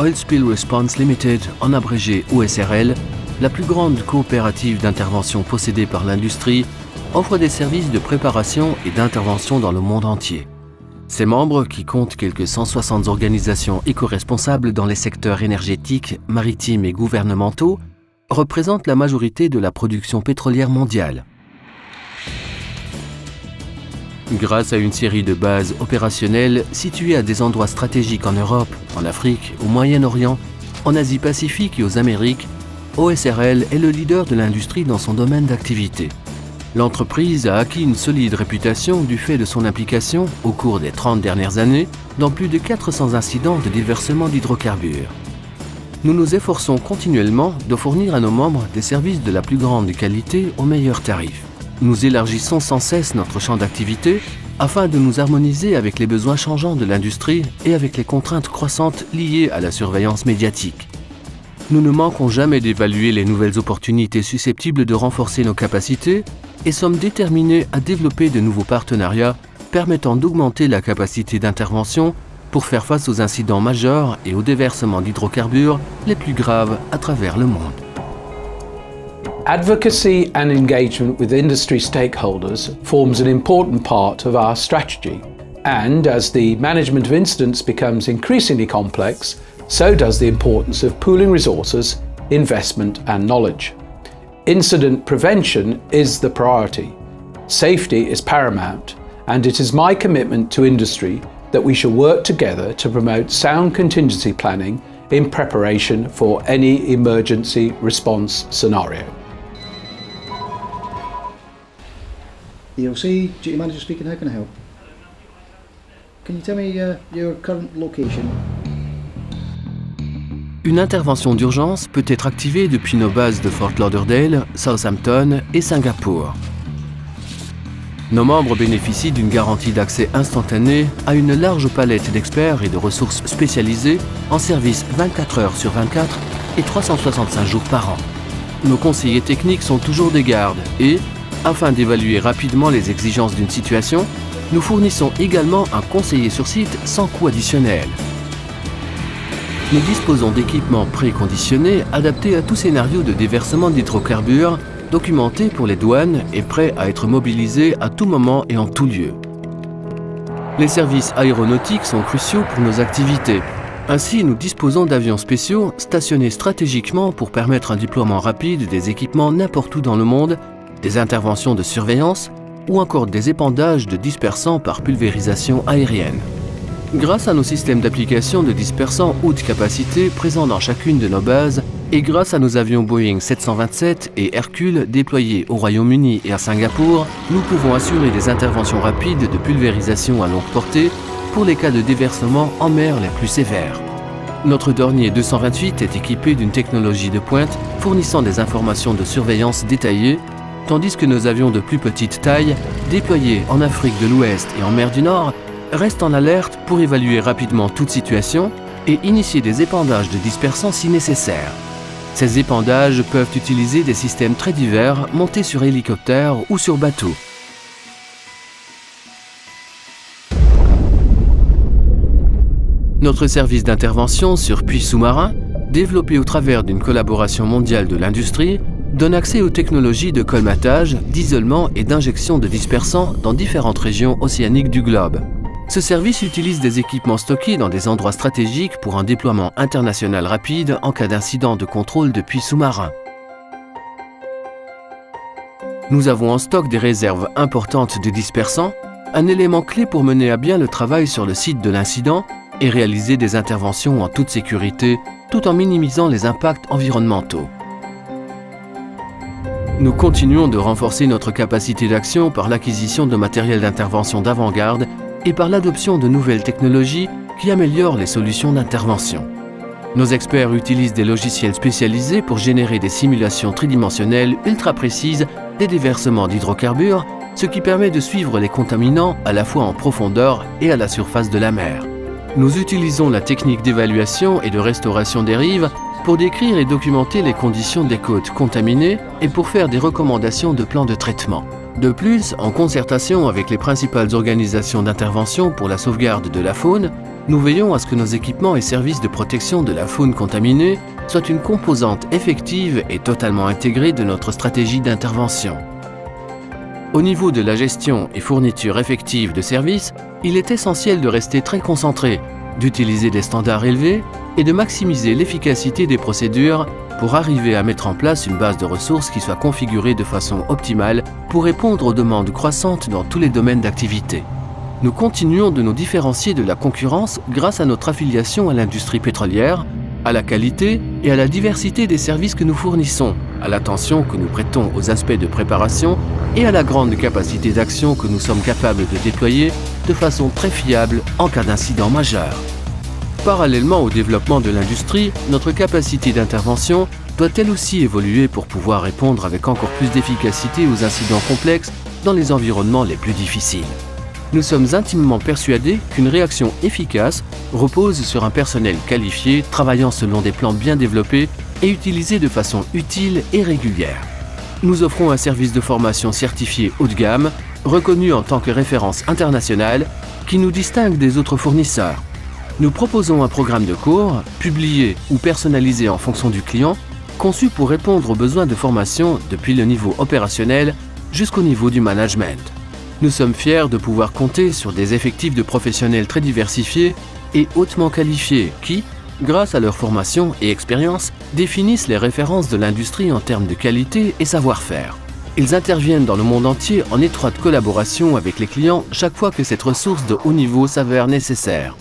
Oil Spill Response Limited, en abrégé OSRL, la plus grande coopérative d'intervention possédée par l'industrie, offre des services de préparation et d'intervention dans le monde entier. Ses membres, qui comptent quelques 160 organisations éco-responsables dans les secteurs énergétiques, maritimes et gouvernementaux, représentent la majorité de la production pétrolière mondiale. Grâce à une série de bases opérationnelles situées à des endroits stratégiques en Europe, en Afrique, au Moyen-Orient, en Asie-Pacifique et aux Amériques, OSRL est le leader de l'industrie dans son domaine d'activité. L'entreprise a acquis une solide réputation du fait de son implication, au cours des 30 dernières années, dans plus de 400 incidents de déversement d'hydrocarbures. Nous nous efforçons continuellement de fournir à nos membres des services de la plus grande qualité au meilleur tarif. Nous élargissons sans cesse notre champ d'activité afin de nous harmoniser avec les besoins changeants de l'industrie et avec les contraintes croissantes liées à la surveillance médiatique. Nous ne manquons jamais d'évaluer les nouvelles opportunités susceptibles de renforcer nos capacités et sommes déterminés à développer de nouveaux partenariats permettant d'augmenter la capacité d'intervention pour faire face aux incidents majeurs et aux déversements d'hydrocarbures les plus graves à travers le monde. Advocacy and engagement with industry stakeholders forms an important part of our strategy. And as the management of incidents becomes increasingly complex, so does the importance of pooling resources, investment and knowledge. Incident prevention is the priority. Safety is paramount, and it is my commitment to industry that we shall work together to promote sound contingency planning in preparation for any emergency response scenario. ELC, Duty Manager speaking, how can I help? Can you tell me your current location? Une intervention d'urgence peut être activée depuis nos bases de Fort Lauderdale, Southampton et Singapour. Nos membres bénéficient d'une garantie d'accès instantané à une large palette d'experts et de ressources spécialisées en service 24 heures sur 24 et 365 jours par an. Nos conseillers techniques sont toujours des gardes et, afin d'évaluer rapidement les exigences d'une situation, nous fournissons également un conseiller sur site sans coût additionnel. Nous disposons d'équipements préconditionnés adaptés à tout scénario de déversement d'hydrocarbures, documentés pour les douanes et prêts à être mobilisés à tout moment et en tout lieu. Les services aéronautiques sont cruciaux pour nos activités. Ainsi, nous disposons d'avions spéciaux stationnés stratégiquement pour permettre un déploiement rapide des équipements n'importe où dans le monde, des interventions de surveillance ou encore des épandages de dispersants par pulvérisation aérienne. Grâce à nos systèmes d'application de dispersants haute capacité présents dans chacune de nos bases et grâce à nos avions Boeing 727 et Hercule déployés au Royaume-Uni et à Singapour, nous pouvons assurer des interventions rapides de pulvérisation à longue portée pour les cas de déversement en mer les plus sévères. Notre Dornier 228 est équipé d'une technologie de pointe fournissant des informations de surveillance détaillées, tandis que nos avions de plus petite taille, déployés en Afrique de l'Ouest et en mer du Nord, restent en alerte pour évaluer rapidement toute situation et initier des épandages de dispersants si nécessaire. Ces épandages peuvent utiliser des systèmes très divers montés sur hélicoptère ou sur bateau. Notre service d'intervention sur puits sous-marins, développé au travers d'une collaboration mondiale de l'industrie, donne accès aux technologies de colmatage, d'isolement et d'injection de dispersants dans différentes régions océaniques du globe. Ce service utilise des équipements stockés dans des endroits stratégiques pour un déploiement international rapide en cas d'incident de contrôle de puits sous-marins. Nous avons en stock des réserves importantes de dispersants, un élément clé pour mener à bien le travail sur le site de l'incident et réaliser des interventions en toute sécurité, tout en minimisant les impacts environnementaux. Nous continuons de renforcer notre capacité d'action par l'acquisition de matériel d'intervention d'avant-garde et par l'adoption de nouvelles technologies qui améliorent les solutions d'intervention. Nos experts utilisent des logiciels spécialisés pour générer des simulations tridimensionnelles ultra précises des déversements d'hydrocarbures, ce qui permet de suivre les contaminants à la fois en profondeur et à la surface de la mer. Nous utilisons la technique d'évaluation et de restauration des rives pour décrire et documenter les conditions des côtes contaminées et pour faire des recommandations de plans de traitement. De plus, en concertation avec les principales organisations d'intervention pour la sauvegarde de la faune, Nous veillons à ce que nos équipements et services de protection de la faune contaminée soient une composante effective et totalement intégrée de notre stratégie d'intervention. Au niveau de la gestion et fourniture effective de services, il est essentiel de rester très concentré, d'utiliser des standards élevés et de maximiser l'efficacité des procédures pour arriver à mettre en place une base de ressources qui soit configurée de façon optimale pour répondre aux demandes croissantes dans tous les domaines d'activité. Nous continuons de nous différencier de la concurrence grâce à notre affiliation à l'industrie pétrolière, à la qualité et à la diversité des services que nous fournissons, à l'attention que nous prêtons aux aspects de préparation et à la grande capacité d'action que nous sommes capables de déployer de façon très fiable en cas d'incident majeur. Parallèlement au développement de l'industrie, notre capacité d'intervention doit elle aussi évoluer pour pouvoir répondre avec encore plus d'efficacité aux incidents complexes dans les environnements les plus difficiles. Nous sommes intimement persuadés qu'une réaction efficace repose sur un personnel qualifié, travaillant selon des plans bien développés et utilisé de façon utile et régulière. Nous offrons un service de formation certifié haut de gamme, reconnu en tant que référence internationale, qui nous distingue des autres fournisseurs. Nous proposons un programme de cours, publié ou personnalisé en fonction du client, conçu pour répondre aux besoins de formation depuis le niveau opérationnel jusqu'au niveau du management. Nous sommes fiers de pouvoir compter sur des effectifs de professionnels très diversifiés et hautement qualifiés qui, grâce à leur formation et expérience, définissent les références de l'industrie en termes de qualité et savoir-faire. Ils interviennent dans le monde entier en étroite collaboration avec les clients chaque fois que cette ressource de haut niveau s'avère nécessaire.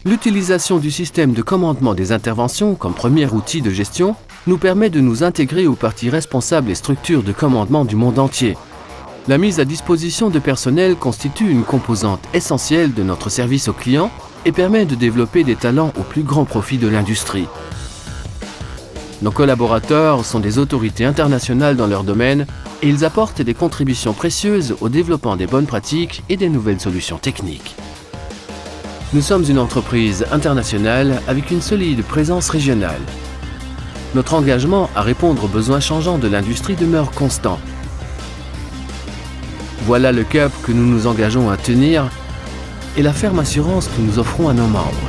L'utilisation du système de commandement des interventions comme premier outil de gestion nous permet de nous intégrer aux parties responsables et structures de commandement du monde entier. La mise à disposition de personnel constitue une composante essentielle de notre service aux clients et permet de développer des talents au plus grand profit de l'industrie. Nos collaborateurs sont des autorités internationales dans leur domaine et ils apportent des contributions précieuses au développement des bonnes pratiques et des nouvelles solutions techniques. Nous sommes une entreprise internationale avec une solide présence régionale. Notre engagement à répondre aux besoins changeants de l'industrie demeure constant. Voilà le cap que nous nous engageons à tenir et la ferme assurance que nous offrons à nos membres.